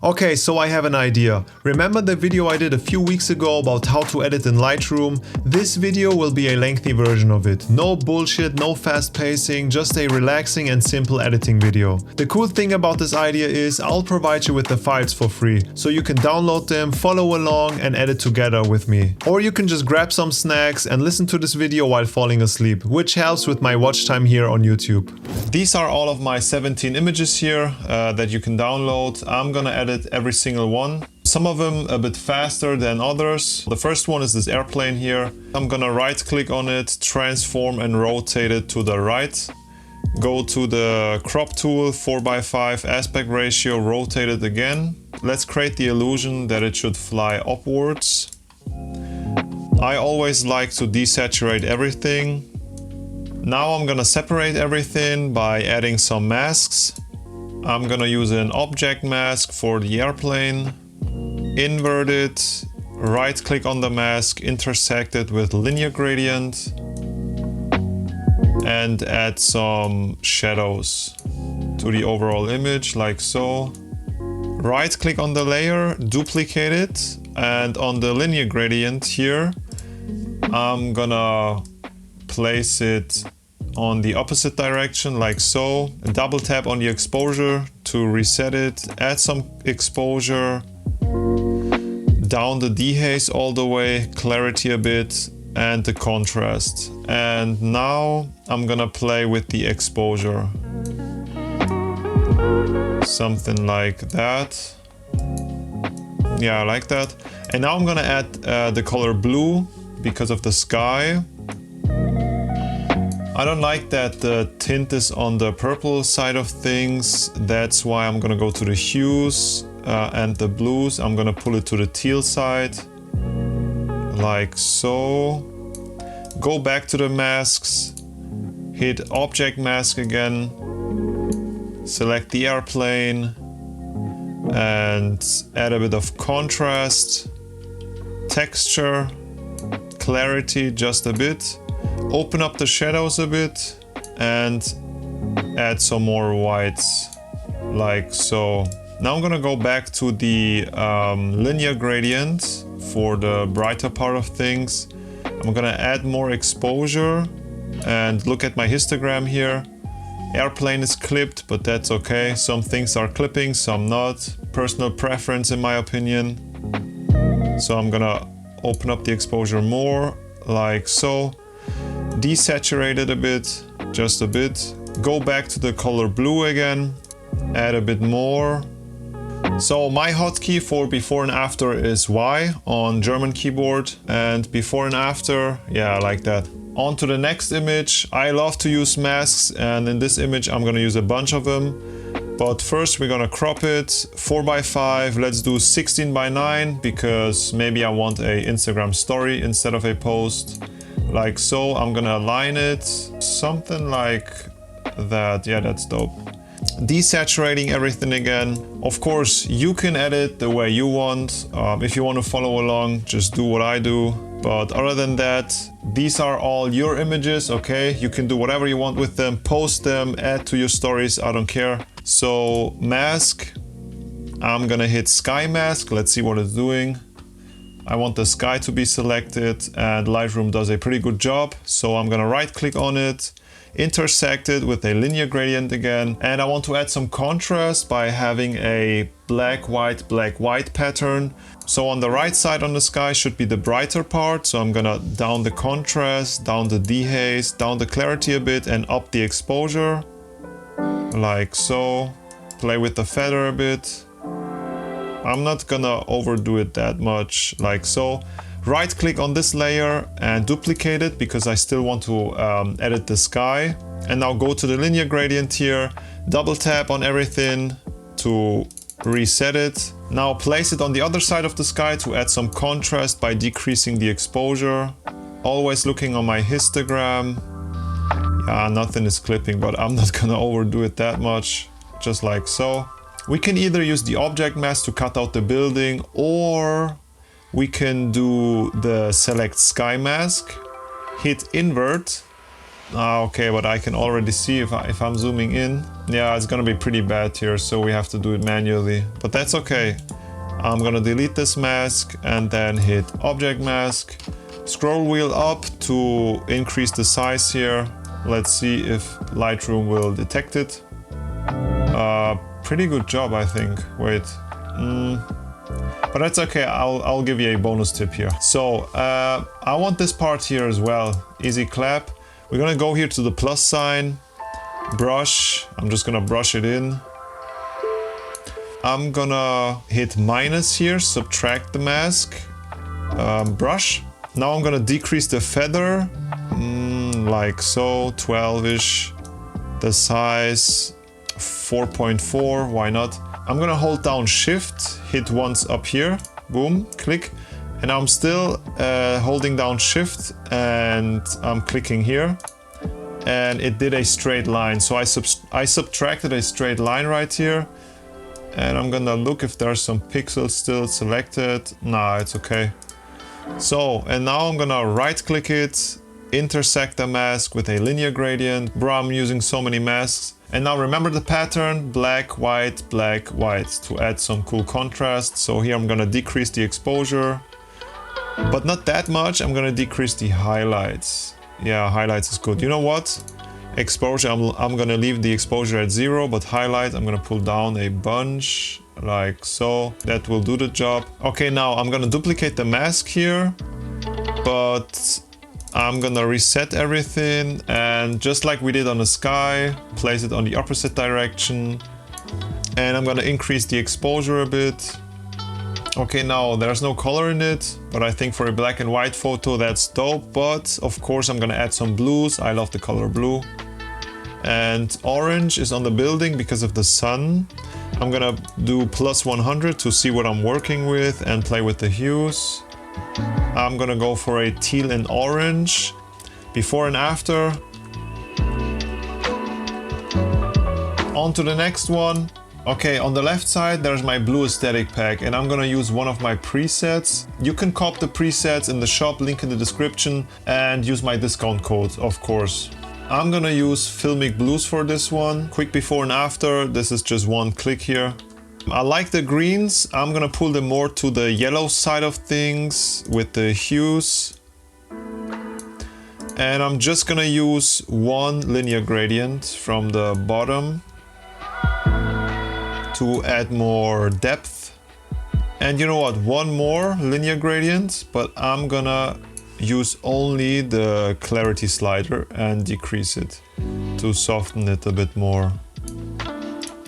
Okay, so I have an idea. Remember the video I did a few weeks ago about how to edit in Lightroom? This video will be a lengthy version of it. No bullshit, no fast pacing, just a relaxing and simple editing video. The cool thing about this idea is I'll provide you with the files for free, so you can download them, follow along and edit together with me. Or you can just grab some snacks and listen to this video while falling asleep, which helps with my watch time here on YouTube. These are all of my 17 images here that you can download. I'm gonna edit every single one. Some of them a bit faster than others. The first one is this airplane here. I'm gonna right click on it, transform and rotate it to the right. Go to the crop tool, 4:5 aspect ratio, rotate it again. Let's create the illusion that it should fly upwards. I always like to desaturate everything. Now I'm gonna separate everything by adding some masks. I'm gonna use an object mask for the airplane, invert it, right click on the mask, intersect it with linear gradient, and add some shadows to the overall image like so. Right click on the layer, duplicate it, and on the linear gradient here, I'm gonna place it on the opposite direction like so. Double tap on the exposure to reset it, add some exposure, down the dehaze all the way, clarity a bit, and the contrast. And now I'm gonna play with the exposure. Something like that. Yeah, I like that. And now I'm gonna add the color blue because of the sky. I don't like that the tint is on the purple side of things. That's why I'm gonna go to the hues and the blues. I'm gonna pull it to the teal side, like so. Go back to the masks, hit object mask again, select the airplane, and add a bit of contrast, texture, clarity just a bit. Open up the shadows a bit and add some more whites, like so. Now I'm gonna go back to the linear gradient for the brighter part of things. I'm gonna add more exposure and look at my histogram here. Airplane is clipped, but that's okay. Some things are clipping, some not. Personal preference in my opinion. So I'm gonna open up the exposure more, like so. Desaturate it a bit, just a bit. Go back to the color blue again, add a bit more. So my hotkey for before and after is Y on German keyboard, and before and after, yeah, I like that. On to the next image. I love to use masks, and in this image I'm gonna use a bunch of them. But first we're gonna crop it 4:5. Let's do 16:9 because maybe I want a Instagram story instead of a post. Like so. I'm gonna align it something like that. Yeah, that's dope. Desaturating everything again. Of course, you can edit the way you want. If you want to follow along, just do what I do. But other than that, these are all your images, okay? You can do whatever you want with them, post them, add to your stories, I don't care. So mask, I'm gonna hit sky mask. Let's see what it's doing. I want the sky to be selected, and Lightroom does a pretty good job. So I'm gonna right click on it, intersect it with a linear gradient again. And I want to add some contrast by having a black, white pattern. So on the right side on the sky should be the brighter part. So I'm gonna down the contrast, down the dehaze, down the clarity a bit, and up the exposure, like so. Play with the feather a bit. I'm not gonna overdo it that much, like so. Right click on this layer and duplicate it because I still want to edit the sky. And now go to the linear gradient here, double tap on everything to reset it. Now place it on the other side of the sky to add some contrast by decreasing the exposure. Always looking on my histogram. Yeah, nothing is clipping, but I'm not gonna overdo it that much, just like so. We can either use the object mask to cut out the building, or we can do the select sky mask, hit invert, Okay, but I can already see if I'm zooming in. Yeah, it's gonna be pretty bad here, so we have to do it manually. But that's okay. I'm gonna delete this mask and then hit Object Mask. Scroll wheel up to increase the size here. Let's see if Lightroom will detect it. Pretty good job, I think. Wait. But that's okay, I'll give you a bonus tip here. So, I want this part here as well. Easy clap. We're gonna go here to the plus sign. Brush. I'm just gonna brush it in. I'm gonna hit minus here, subtract the mask. Brush. Now I'm gonna decrease the feather. Like so, 12-ish. The size, 4.4, why not? I'm gonna hold down Shift, hit once up here, boom, click. And I'm still holding down Shift and I'm clicking here. And it did a straight line. So I subtracted a straight line right here. And I'm gonna look if there's some pixels still selected. Nah, it's okay. So, and now I'm gonna right click it, intersect the mask with a linear gradient. Bro, I'm using so many masks. And now remember the pattern, black, white, to add some cool contrast. So here I'm gonna decrease the exposure, but not that much. I'm gonna decrease the highlights. Yeah, highlights is good. You know what? Exposure, I'm gonna leave the exposure at 0, but highlight, I'm gonna pull down a bunch, like so. That will do the job. Okay, now I'm gonna duplicate the mask here, but I'm gonna reset everything, and just like we did on the sky, place it on the opposite direction. And I'm gonna increase the exposure a bit. Okay, now there's no color in it, but I think for a black and white photo that's dope. But of course I'm gonna add some blues. I love the color blue. And orange is on the building because of the sun. I'm gonna do plus 100 to see what I'm working with and play with the hues. I'm gonna go for a teal and orange. Before and after. On to the next one. Okay, on the left side there's my blue aesthetic pack, and I'm gonna use one of my presets. You can copy the presets in the shop, link in the description, and use my discount code, of course. I'm gonna use Filmic Blues for this one. Quick before and after, this is just one click here. I like the greens. I'm gonna pull them more to the yellow side of things with the hues. And I'm just gonna use one linear gradient from the bottom to add more depth. And you know what? One more linear gradient, but I'm gonna use only the clarity slider and decrease it to soften it a bit more.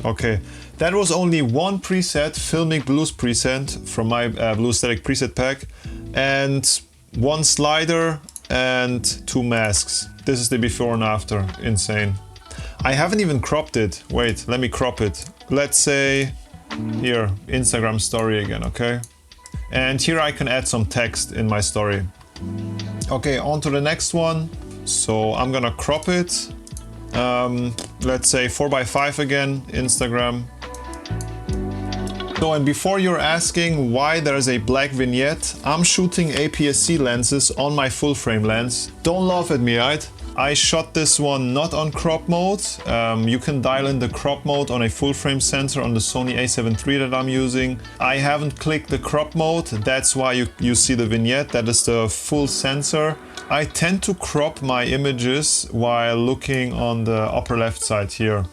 Okay. That was only one preset, Filmic Blues preset from my Blue Aesthetic preset pack, and one slider and 2 masks. This is the before and after, insane. I haven't even cropped it. Wait, let me crop it. Let's say here, Instagram story again, okay? And here I can add some text in my story. Okay, on to the next one. So I'm gonna crop it. Let's say 4x5 again, Instagram. So, and before you're asking why there's a black vignette, I'm shooting APS-C lenses on my full frame lens. Don't laugh at me, right? I shot this one not on crop mode. You can dial in the crop mode on a full frame sensor on the Sony a7 III that I'm using. I haven't clicked the crop mode, that's why you see the vignette. That is the full sensor. I tend to crop my images while looking on the upper left side here.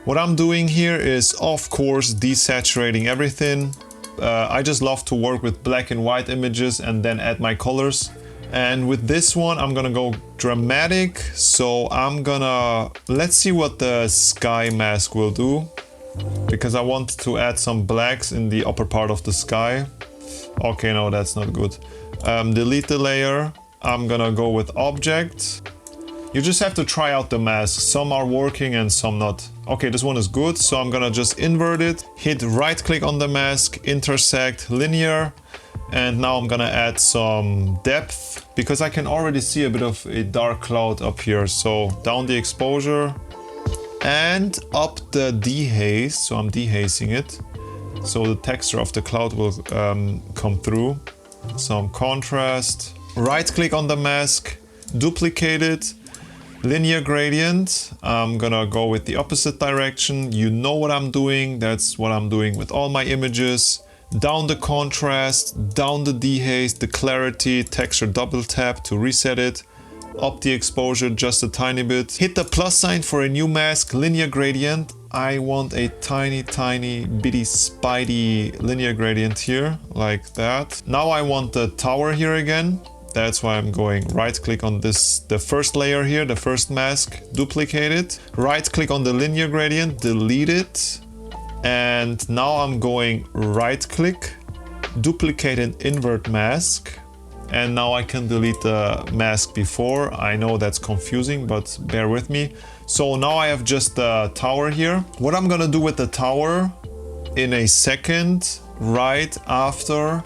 What I'm doing here is, of course, desaturating everything. I just love to work with black and white images and then add my colors. And with this one, I'm gonna go dramatic. So let's see what the sky mask will do. Because I want to add some blacks in the upper part of the sky. Okay, no, that's not good. Delete the layer. I'm gonna go with object. You just have to try out the mask. Some are working and some not. Okay, this one is good, so I'm gonna just invert it, hit right click on the mask, intersect, linear, and now I'm gonna add some depth because I can already see a bit of a dark cloud up here. So down the exposure and up the dehaze, so I'm dehazing it. So the texture of the cloud will come through. Some contrast, right click on the mask, duplicate it. Linear gradient, I'm gonna go with the opposite direction. You know what I'm doing, that's what I'm doing with all my images. Down the contrast, down the dehaze, the clarity, texture double tap to reset it. Up the exposure just a tiny bit. Hit the plus sign for a new mask, linear gradient. I want a tiny bitty spidey linear gradient here, like that. Now I want the tower here again. That's why I'm going right click on this, the first layer here, the first mask, duplicate it. Right click on the linear gradient, delete it. And now I'm going right click, duplicate an invert mask. And now I can delete the mask before. I know that's confusing, but bear with me. So now I have just the tower here. What I'm gonna do with the tower in a second, right after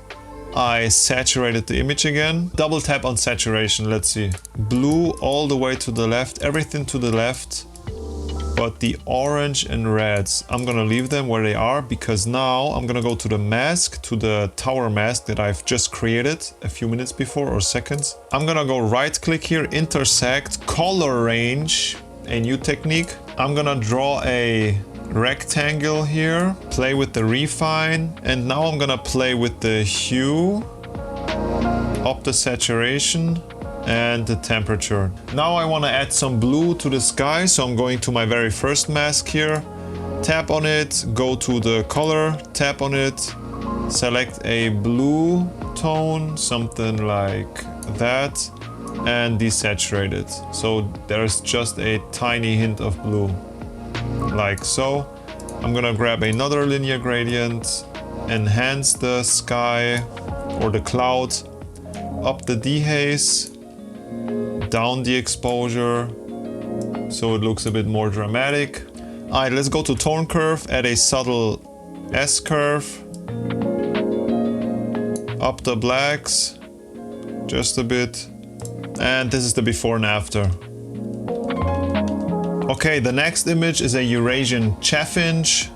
I saturated the image again. Double tap on saturation, let's see. Blue all the way to the left, everything to the left. But the orange and reds, I'm gonna leave them where they are because now I'm gonna go to the mask, to the tower mask that I've just created a few minutes before or seconds. I'm gonna go right click here, intersect, color range, a new technique. I'm gonna draw a rectangle here, play with the refine, and now I'm gonna play with the hue, up the saturation, and the temperature. Now I want to add some blue to the sky, so I'm going to my very first mask here, tap on it, go to the color, tap on it, select a blue tone, something like that, and desaturate it. So there's just a tiny hint of blue, like so. I'm gonna grab another linear gradient, enhance the sky or the cloud, up the dehaze, down the exposure, so it looks a bit more dramatic. Alright, let's go to tone curve, add a subtle S curve, up the blacks, just a bit, and this is the before and after. Okay, the next image is a Eurasian chaffinch.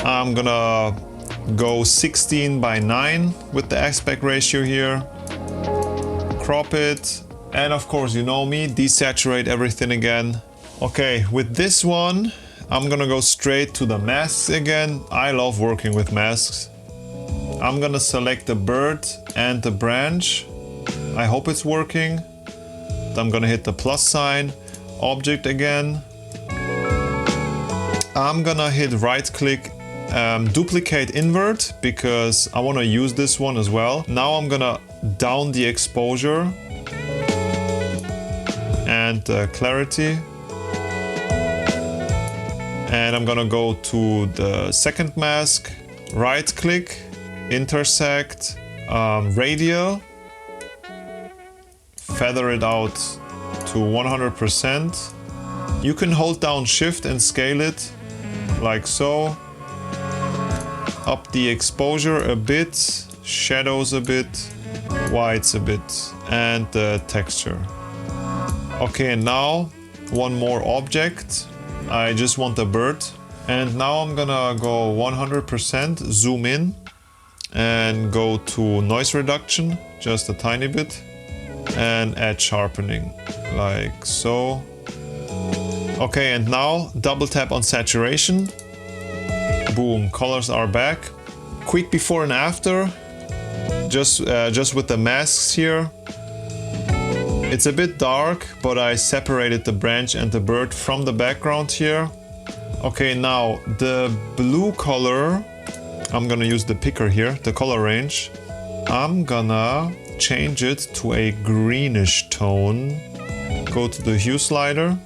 I'm gonna go 16 by 9 with the aspect ratio here, crop it, and of course, you know me, desaturate everything again. Okay, with this one, I'm gonna go straight to the masks again. I love working with masks. I'm gonna select the bird and the branch. I hope it's working. I'm gonna hit the plus sign, object again. I'm gonna hit right click, duplicate invert, because I wanna use this one as well. Now I'm gonna down the exposure and clarity, and I'm gonna go to the second mask, right click, intersect, radial, feather it out to 100%. You can hold down shift and scale it like so, up the exposure a bit, shadows a bit, whites a bit, and the texture. Okay, and now one more object. I just want a bird. And now I'm gonna go 100%, zoom in, and go to noise reduction, just a tiny bit, and add sharpening, like so. Okay, and now double tap on saturation. Boom, colors are back. Quick before and after, just with the masks here. It's a bit dark, but I separated the branch and the bird from the background here. Okay, now the blue color, I'm gonna use the picker here, the color range. I'm gonna change it to a greenish tone. Go to the hue slider,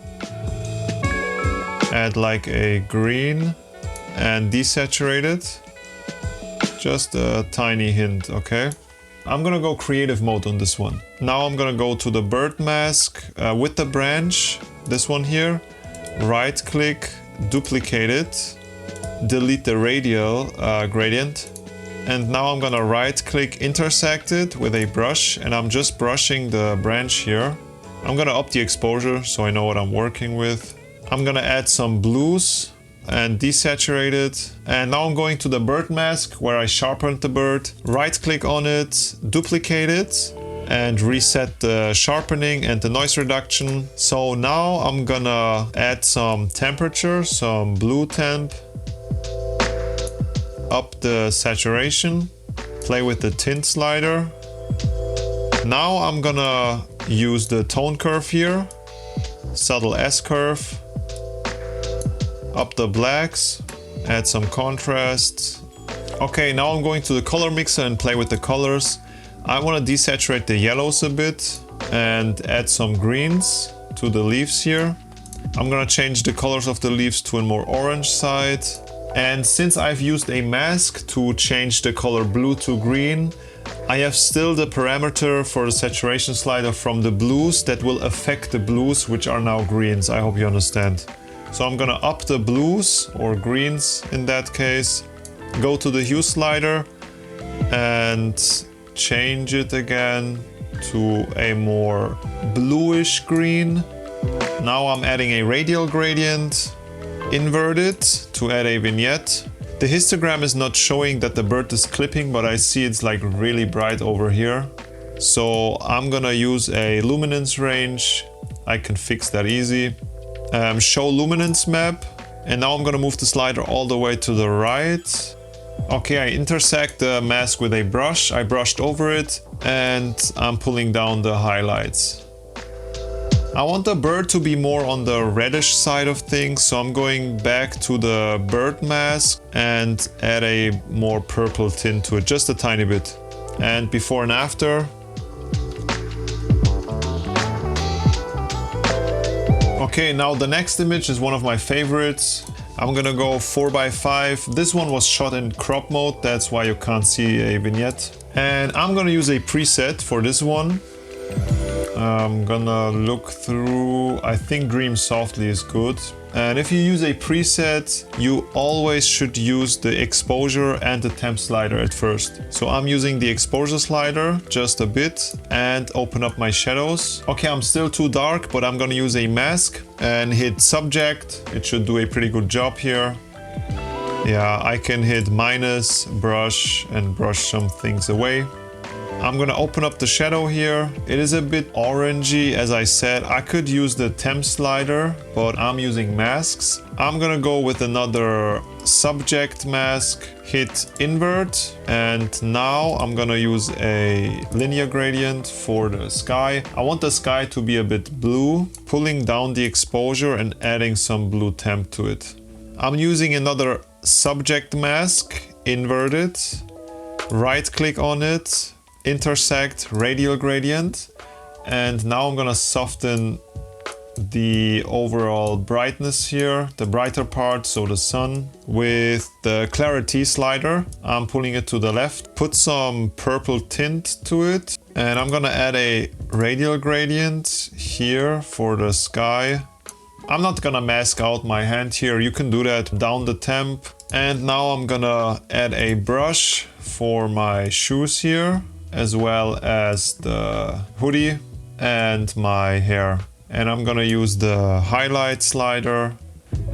add like a green, and desaturate it. Just a tiny hint, okay? I'm gonna go creative mode on this one. Now I'm gonna go to the bird mask with the branch, this one here, right click, duplicate it, delete the radial gradient, and now I'm gonna right click, intersect it with a brush, and I'm just brushing the branch here. I'm gonna up the exposure so I know what I'm working with. I'm gonna add some blues and desaturate it. And now I'm going to the bird mask where I sharpened the bird. Right click on it, duplicate it, and reset the sharpening and the noise reduction. So now I'm gonna add some temperature, some blue temp, up the saturation, play with the tint slider. Now I'm gonna use the tone curve here, subtle S curve, up the blacks, add some contrast. Okay, now I'm going to the color mixer and play with the colors. I want to desaturate the yellows a bit and add some greens to the leaves here. I'm gonna change the colors of the leaves to a more orange side. And since I've used a mask to change the color blue to green, I have still the parameter for the saturation slider from the blues that will affect the blues, which are now greens. I hope you understand. So I'm gonna up the blues, or greens in that case, go to the hue slider and change it again to a more bluish green. Now I'm adding a radial gradient, invert it to add a vignette. The histogram is not showing that the bird is clipping, but I see it's like really bright over here. So I'm gonna use a luminance range. I can fix that easy. Show luminance map. And now I'm gonna move the slider all the way to the right. Okay, I intersect the mask with a brush. I brushed over it and I'm pulling down the highlights. I want the bird to be more on the reddish side of things, so I'm going back to the bird mask and add a more purple tint to it, just a tiny bit. And before and after. Okay, now the next image is one of my favorites. I'm gonna go 4x5. This one was shot in crop mode, that's why you can't see a vignette. And I'm gonna use a preset for this one. I'm gonna look through, I think Dream Softly is good. And if you use a preset, you always should use the exposure and the temp slider at first. So I'm using the exposure slider just a bit and open up my shadows. Okay, I'm still too dark, but I'm gonna use a mask and hit subject. It should do a pretty good job here. Yeah, I can hit minus, brush, and brush some things away. I'm gonna open up the shadow here. It is a bit orangey, as I said. I could use the temp slider, but I'm using masks. I'm gonna go with another subject mask, hit invert, and now I'm gonna use a linear gradient for the sky. I want the sky to be a bit blue, pulling down the exposure and adding some blue temp to it. I'm using another subject mask, invert it, right click on it, intersect radial gradient, and now I'm gonna soften the overall brightness here, the brighter part, so the sun. With the clarity slider, I'm pulling it to the left, put some purple tint to it, and I'm gonna add a radial gradient here for the sky. I'm not gonna mask out my hand here, you can do that down the temp. And now I'm gonna add a brush for my shoes here, as well as the hoodie and my hair. And I'm gonna use the highlight slider.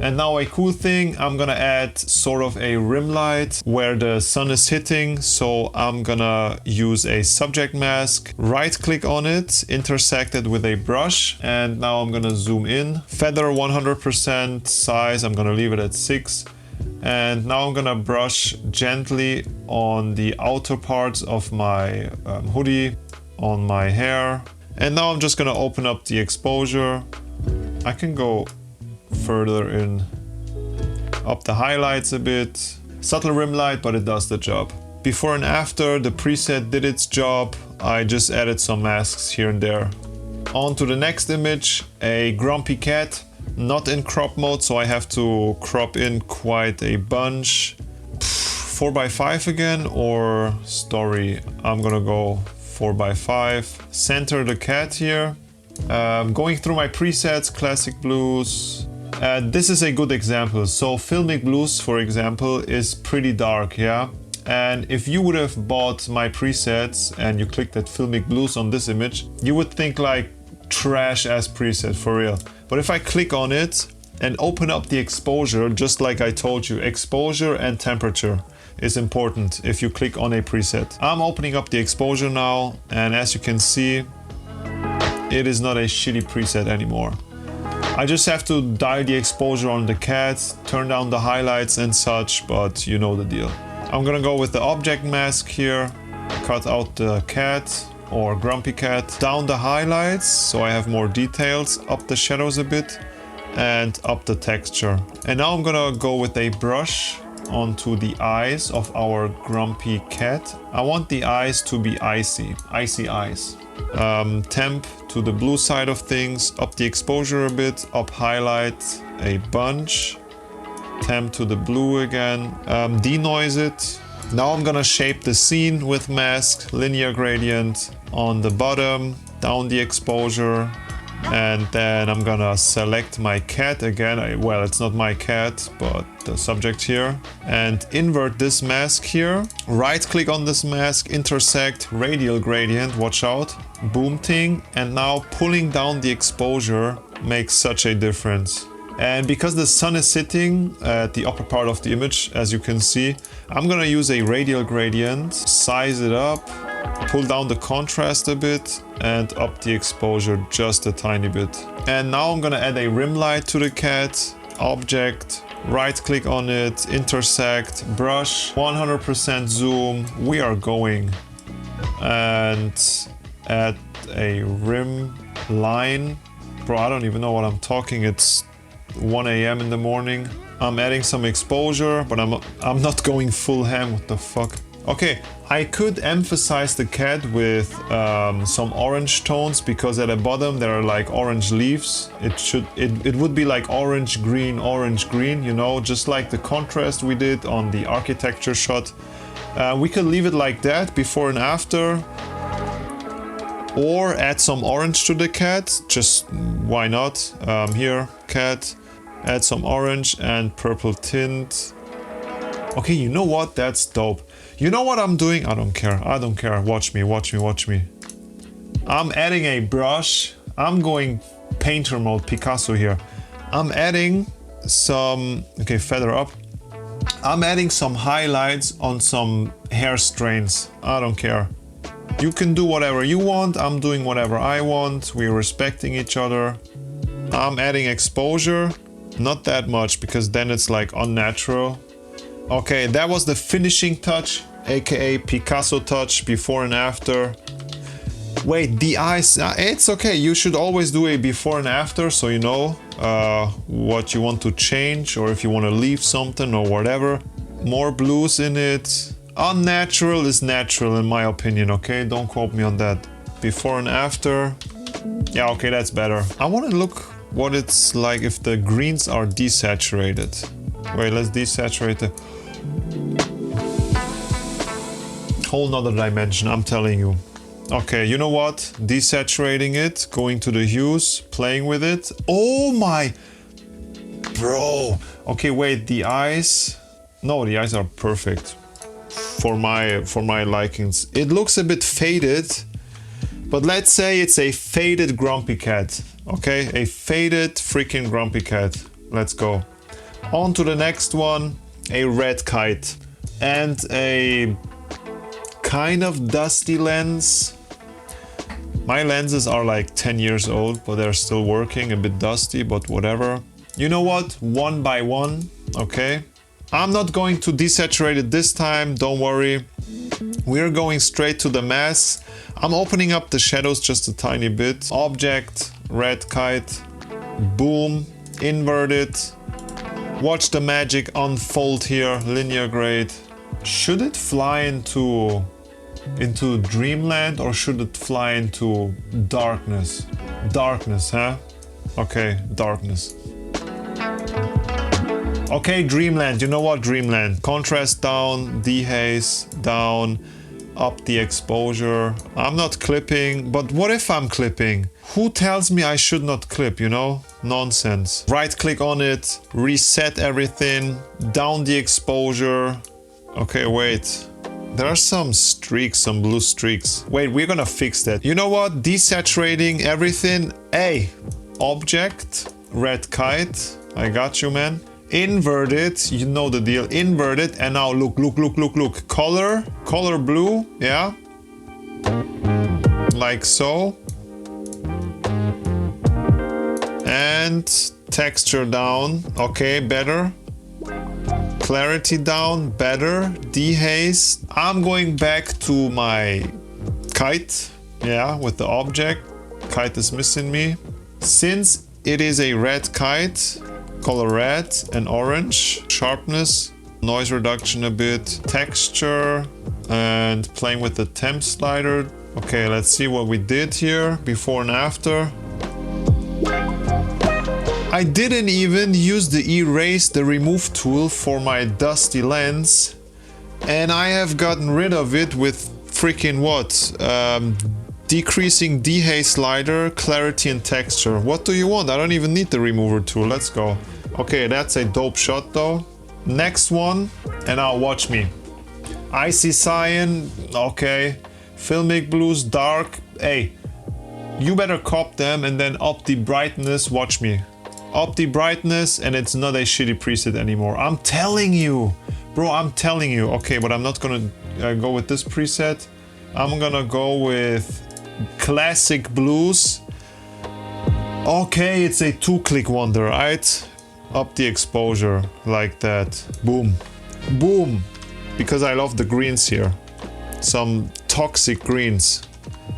And now a cool thing, I'm gonna add sort of a rim light where the sun is hitting. So I'm gonna use a subject mask, right click on it, intersect it with a brush. And now I'm gonna zoom in. Feather 100% size, I'm gonna leave it at 6. And now I'm gonna brush gently on the outer parts of my hoodie, on my hair. And now I'm just gonna open up the exposure. I can go further in, up the highlights a bit. Subtle rim light, but it does the job. Before and after, the preset did its job. I just added some masks here and there. On to the next image, a grumpy cat. Not in crop mode, so I have to crop in quite a bunch. 4x5 again, or story? I'm gonna go 4x5. Center the cat here. Going through my presets, classic blues. This is a good example. So filmic blues, for example, is pretty dark, yeah? And if you would have bought my presets and you clicked that filmic blues on this image, you would think like trash ass preset, for real. But if I click on it and open up the exposure, just like I told you, exposure and temperature. is important if you click on a preset. I'm opening up the exposure now, and as you can see, it is not a shitty preset anymore. I just have to dial the exposure on the cat, turn down the highlights and such, but you know the deal. I'm gonna go with the object mask here, cut out the cat or grumpy cat, down the highlights so I have more details, up the shadows a bit, and up the texture. And now I'm gonna go with a brush onto the eyes of our grumpy cat. I want the eyes to be icy eyes. Temp to the blue side of things, up the exposure a bit, up highlight a bunch, temp to the blue again, denoise it. Now I'm gonna shape the scene with mask, linear gradient on the bottom, down the exposure, and then I'm gonna select my cat again. Well, it's not my cat, but the subject here, and invert this mask here. Right click on this mask, intersect, radial gradient, watch out, boom thing, and now pulling down the exposure makes such a difference. And because the sun is sitting at the upper part of the image, as you can see, I'm gonna use a radial gradient, size it up, pull down the contrast a bit, and up the exposure just a tiny bit. And now I'm gonna add a rim light to the cat, object, right click on it, intersect, brush, 100% zoom, we are going. And add a rim line. Bro, I don't even know what I'm talking, it's 1 a.m. in the morning. I'm adding some exposure, but I'm not going full ham, what the fuck. Okay, I could emphasize the cat with some orange tones, because at the bottom there are like orange leaves. It would be like orange, green, you know, just like the contrast we did on the architecture shot. We could leave it like that, before and after, or add some orange to the cat, just why not? Here, cat, add some orange and purple tint. Okay, you know what? That's dope. You know what I'm doing? I don't care. Watch me. I'm adding a brush. I'm going painter mode, Picasso here. I'm adding some, okay, feather up. I'm adding some highlights on some hair strains. I don't care. You can do whatever you want. I'm doing whatever I want. We're respecting each other. I'm adding exposure. Not that much, because then it's like unnatural. Okay, that was the finishing touch, aka Picasso touch, before and after. Wait, the eyes, it's okay. You should always do a before and after, so you know what you want to change, or if you want to leave something or whatever. More blues in it. Unnatural is natural in my opinion, okay? Don't quote me on that. Before and after. Yeah, okay, that's better. I want to look what it's like if the greens are desaturated. Wait, let's desaturate it. Whole nother dimension, I'm telling you. Okay, you know what? Desaturating it, going to the hues, playing with it. Oh my... Bro! Okay, wait, the eyes... No, the eyes are perfect. For my likings. It looks a bit faded, but let's say it's a faded grumpy cat. Okay, a faded freaking grumpy cat. Let's go. On to the next one, a red kite and a kind of dusty lens. My lenses are like 10 years old, but they're still working, a bit dusty, but whatever. You know what? One by one, okay? I'm not going to desaturate it this time, don't worry. We're going straight to the masks. I'm opening up the shadows just a tiny bit. Object, red kite, boom, invert it. Watch the magic unfold here, linear grade. Should it fly into dreamland, or should it fly into darkness? Darkness, huh? Okay, darkness. Okay, dreamland, you know what, dreamland. Contrast down, dehaze down, up the exposure. I'm not clipping, but what if I'm clipping? Who tells me I should not clip, you know? Nonsense. Right click on it, reset everything, down the exposure. Okay, wait. There are some streaks, some blue streaks. Wait, we're gonna fix that. You know what? Desaturating everything. Hey, object, red kite. I got you, man. invert it, you know the deal, invert it, and now look, color blue, yeah, like so, and texture down, okay, better, clarity down, better, dehaze. I'm going back to my kite, yeah, with the object. Kite is missing me. Since it is a red kite, color red and orange, sharpness, noise reduction a bit, texture, and playing with the temp slider. Okay, let's see what we did here, before and after. I didn't even use the erase, the remove tool for my dusty lens, and I have gotten rid of it with freaking what? Decreasing dehaze slider, clarity and texture. What do you want? I don't even need the remover tool. Let's go. Okay, that's a dope shot though. Next one, and now watch me. Icy cyan, okay. Filmic blues, dark. Hey, you better cop them and then up the brightness. Watch me. Up the brightness, and it's not a shitty preset anymore. I'm telling you, bro, I'm telling you. Okay, but I'm not gonna go with this preset. I'm gonna go with classic blues. Okay, it's a 2-click wonder, right? Up the exposure like that. Boom. Boom. Because I love the greens here. Some toxic greens.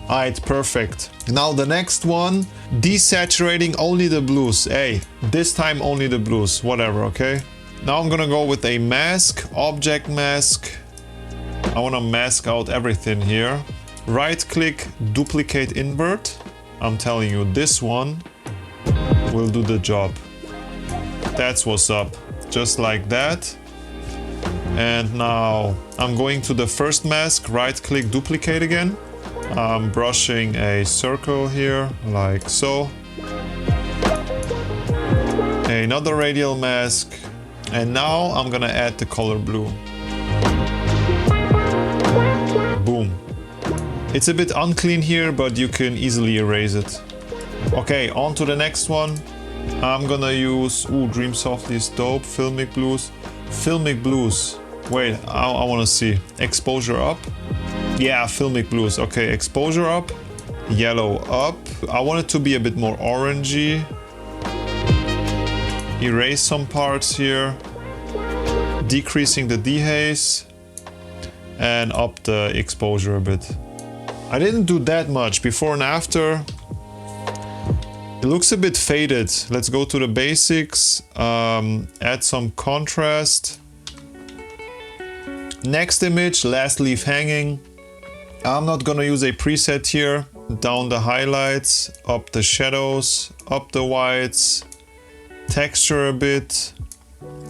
Alright, perfect. Now the next one, desaturating only the blues. Hey, this time only the blues, whatever, okay? Now I'm gonna go with a mask, object mask. I wanna mask out everything here. Right click, duplicate invert. I'm telling you, this one will do the job. That's what's up. Just like that. And now I'm going to the first mask, right click, duplicate again. I'm brushing a circle here, like so. Another radial mask. And now I'm gonna add the color blue. Boom. It's a bit unclean here, but you can easily erase it. Okay, on to the next one. I'm gonna use, Dream Softly is dope, Filmic Blues. Filmic Blues. Wait, I wanna see. Exposure up. Yeah, Filmic Blues. Okay, exposure up. Yellow up. I want it to be a bit more orangey. Erase some parts here. Decreasing the dehaze. And up the exposure a bit. I didn't do that much before and after. It looks a bit faded. Let's go to the basics. Add some contrast. Next image, last leaf hanging. I'm not gonna use a preset here. Down the highlights, up the shadows, up the whites, texture a bit,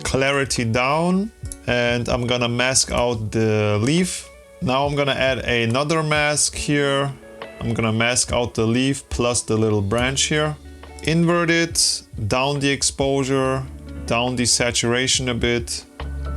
clarity down, and I'm gonna mask out the leaf. Now I'm gonna add another mask here. I'm gonna mask out the leaf plus the little branch here. Invert it, down the exposure, down the saturation a bit.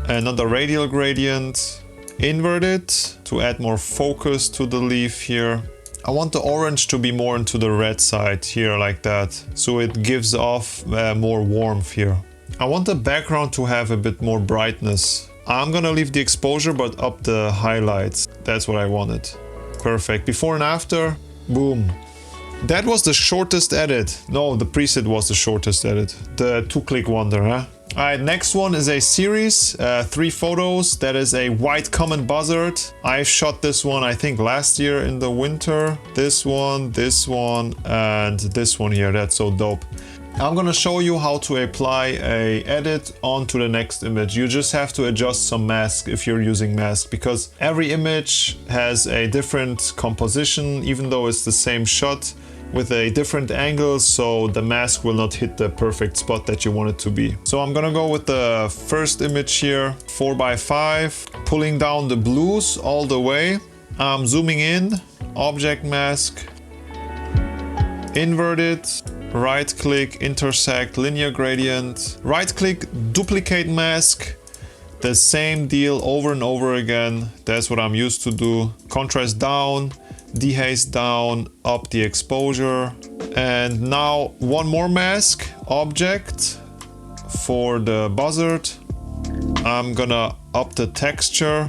Another radial gradient. Invert it to add more focus to the leaf here. I want the orange to be more into the red side here, like that. So it gives off more warmth here. I want the background to have a bit more brightness. I'm gonna leave the exposure but up the highlights. That's what I wanted. Perfect. Before and after, boom. That was the shortest edit. No, the preset was the shortest edit. The 2-click wonder, huh? Alright, next one is a series, 3 photos. That is a white common buzzard. I shot this one, I think, last year in the winter. This one, and this one here. That's so dope. I'm gonna show you how to apply a edit onto the next image. You just have to adjust some mask if you're using mask, because every image has a different composition, even though it's the same shot with a different angle, so the mask will not hit the perfect spot that you want it to be. So I'm gonna go with the first image here, 4x5, pulling down the blues all the way. I'm zooming in, object mask, invert it, right click, intersect, linear gradient, right click, duplicate mask, the same deal over and over again. That's what I'm used to do. Contrast down, dehaze down, up the exposure. And now one more mask, object, For the buzzard, I'm gonna up the texture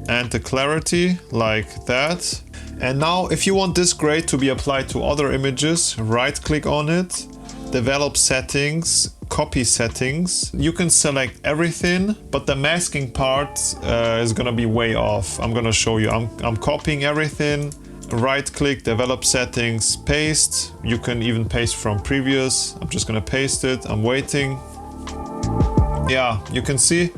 and the clarity like that. And now if you want this grade to be applied to other images, right click on it, develop settings, copy settings. You can select everything, but the masking part is gonna be way off. I'm gonna show you. I'm copying everything, right click, develop settings, paste. You can even paste from previous. I'm just gonna paste it. I'm waiting. Yeah, you can see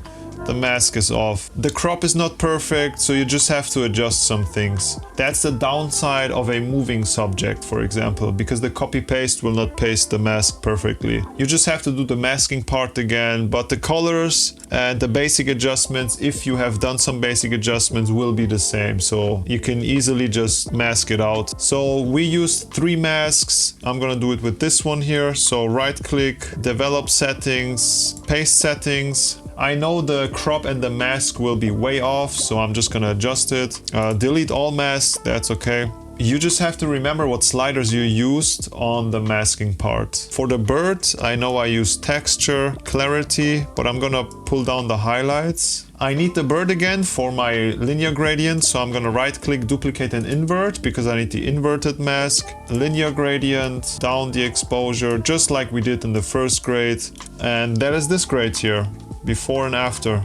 the mask is off. The crop is not perfect, so you just have to adjust some things. That's the downside of a moving subject, for example, because the copy paste will not paste the mask perfectly. You just have to do the masking part again, but the colors and the basic adjustments, if you have done some basic adjustments, will be the same. So you can easily just mask it out. So we used 3 masks. I'm gonna do it with this one here. So right click, develop settings, paste settings. I know the crop and the mask will be way off, so I'm just gonna adjust it. Delete all masks, that's okay. You just have to remember what sliders you used on the masking part. For the bird, I know I used texture, clarity, but I'm gonna pull down the highlights. I need the bird again for my linear gradient, so I'm gonna right click, duplicate and invert because I need the inverted mask. Linear gradient, down the exposure, just like we did in the first grade. And that is this grade here. Before and after.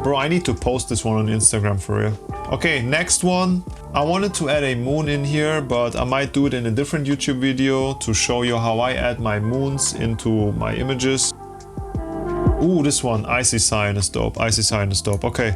Bro, I need to post this one on Instagram for real. Okay, next one. I wanted to add a moon in here, but I might do it in a different YouTube video to show you how I add my moons into my images. Ooh, this one, Icy Cyan is dope. Icy Cyan is dope. Okay,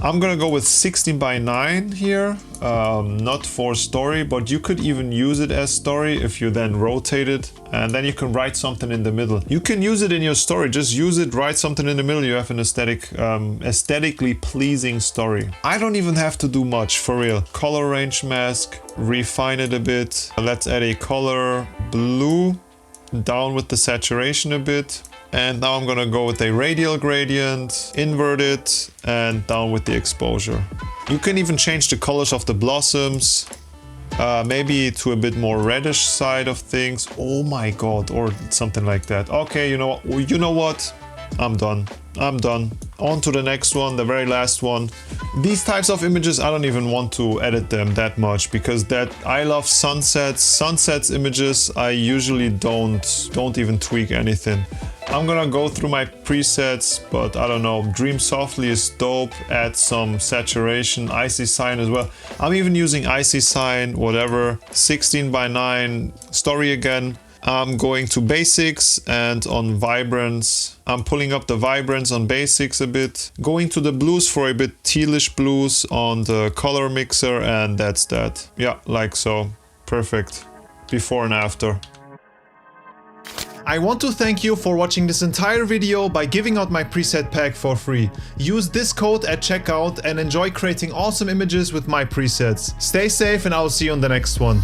I'm gonna go with 16:9 here. Not for story, but you could even use it as story if you then rotate it, and then you can write something in the middle. You can use it in your story, just use it, write something in the middle. You have an aesthetically pleasing story. I don't even have to do much, for real. Color range mask, refine it a bit. Let's add a color blue, down with the saturation a bit. And now I'm gonna go with a radial gradient, invert it, and down with the exposure. You can even change the colors of the blossoms, maybe to a bit more reddish side of things. Oh my god, or something like that. Okay, you know what? I'm done. I'm done. On to the next one, the very last one. These types of images, I don't even want to edit them that much because I love sunsets. Sunsets images, I usually don't even tweak anything. I'm gonna go through my presets, but I don't know, Dream Softly is dope, add some saturation, Icy Cyan as well. I'm even using Icy Cyan, whatever, 16:9, story again. I'm going to basics and on vibrance. I'm pulling up the vibrance on basics a bit. Going to the blues for a bit tealish blues on the color mixer, and that's that. Yeah, like so. Perfect. Before and after. I want to thank you for watching this entire video by giving out my preset pack for free. Use this code at checkout and enjoy creating awesome images with my presets. Stay safe and I'll see you on the next one.